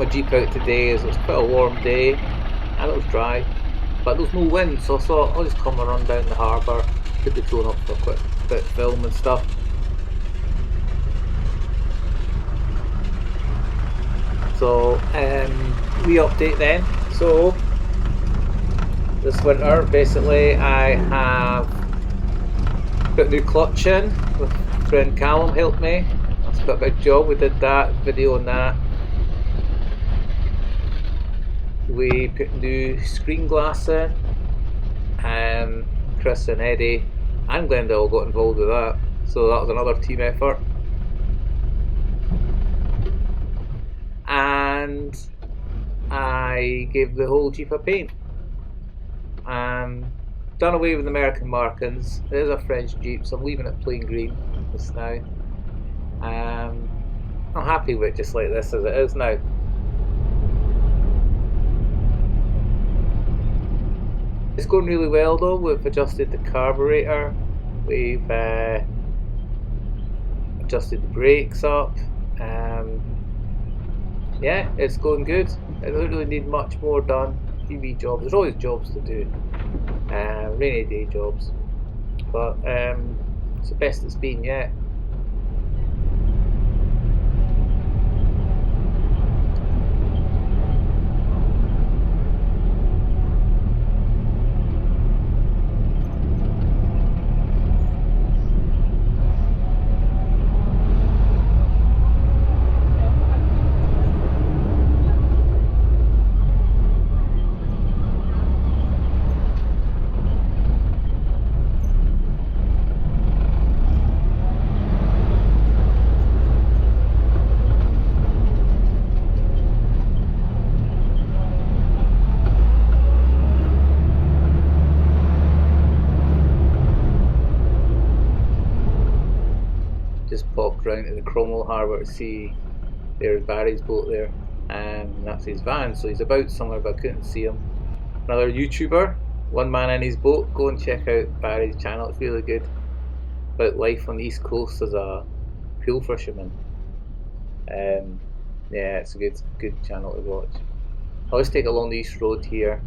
my Jeep out today as it was quite a warm day and it was dry, but there was no wind, so I thought I'll just come and run down the harbour, put the drone up for a quick bit of film and stuff. So we update then. So this winter basically I have put a new clutch in with friend Callum helped me. That's quite a big job. We did that video on that. We put new screen glass in. Chris and Eddie and Glenda all got involved with that. So that was another team effort. And I gave the whole Jeep a paint. Done away with the American markings. It is a French Jeep, so I'm leaving it plain green just now. I'm happy with it just like this as it is now. It's going really well though. We've adjusted the carburetor, we've adjusted the brakes up. Yeah, it's going good. I don't really need much more done. TV jobs, there's always jobs to do, rainy day jobs, but it's the best it's been yet. Just popped round to the Cromwell Harbour to see there's Barry's boat there, and that's his van, so he's about somewhere but I couldn't see him. Another YouTuber, one man in his boat. Go and check out Barry's channel, it's really good, about life on the East Coast as a pool fisherman. Yeah, it's a good channel to watch. I always take along the East Road here,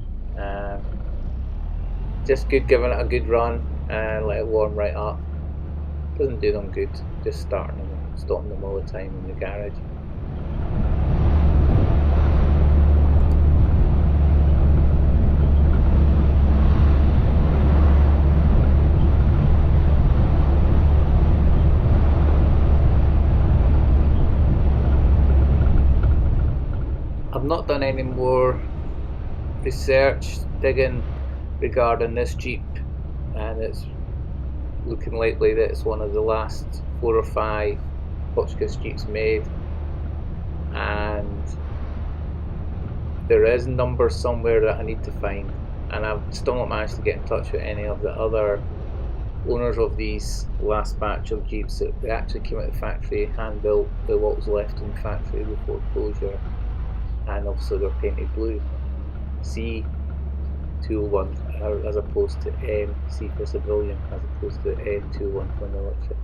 just good giving it a good run and let it warm right up. Doesn't do them good just starting them and stopping them all the time in the garage. I've not done any more research digging regarding this Jeep, and it's looking likely that it's one of the last 4 or 5 Portuguese Jeeps made, and there is numbers somewhere that I need to find, and I've still not managed to get in touch with any of the other owners of these last batch of Jeeps that they actually came out of the factory, hand built, what was left in the factory before closure, and obviously they're painted blue, C201 as opposed to C for civilian as opposed to M21 for military.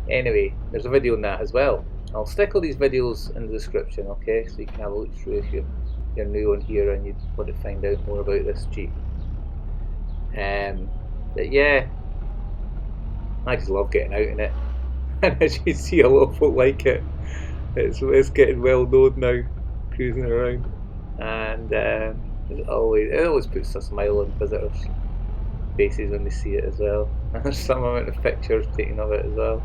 Anyway, there's a video on that as well. I'll stick all these videos in the description, okay, so you can have a look through if you're new on here and you want to find out more about this Jeep. But yeah, I just love getting out in it, and as you see, a lot of folk like it. It's getting well known now, cruising around, and it always puts a smile on visitors' faces when they see it as well. And there's some amount of pictures taken of it as well.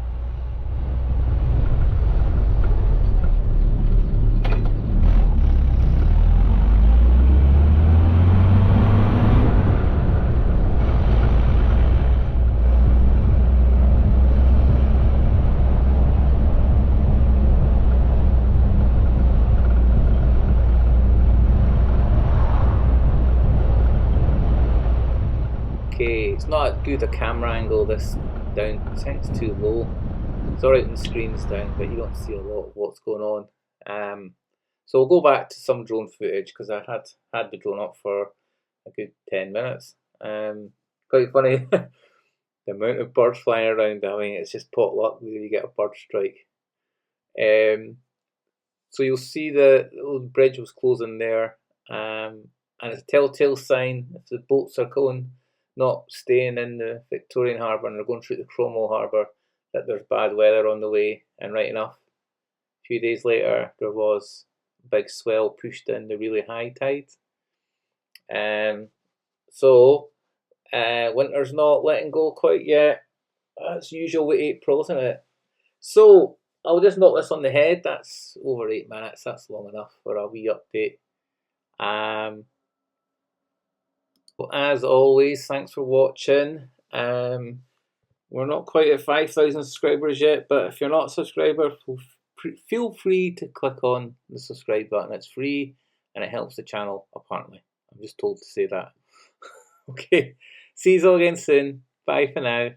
Okay, it's not good a camera angle this down, I think it's too low. It's alright when the screen's down, but you don't see a lot of what's going on. So we'll go back to some drone footage because I had the drone up for a good 10 minutes. Quite funny, the amount of birds flying around. I mean, it's just pot luck whether you get a bird strike. So you'll see the bridge was closing there, and it's a telltale sign if the boats are going, not staying in the Victorian harbour and they're going through the Cromwell harbour, that there's bad weather on the way. And right enough, a few days later there was a big swell pushed in the really high tide. So winter's not letting go quite yet. As usual with April, isn't it? So I'll just knock this on the head. That's over 8 minutes. That's long enough for a wee update. As always, thanks for watching. We're not quite at 5,000 subscribers yet, but if you're not a subscriber, feel free to click on the subscribe button. It's free and it helps the channel, apparently. I'm just told to say that. Okay, see you all again soon. Bye for now.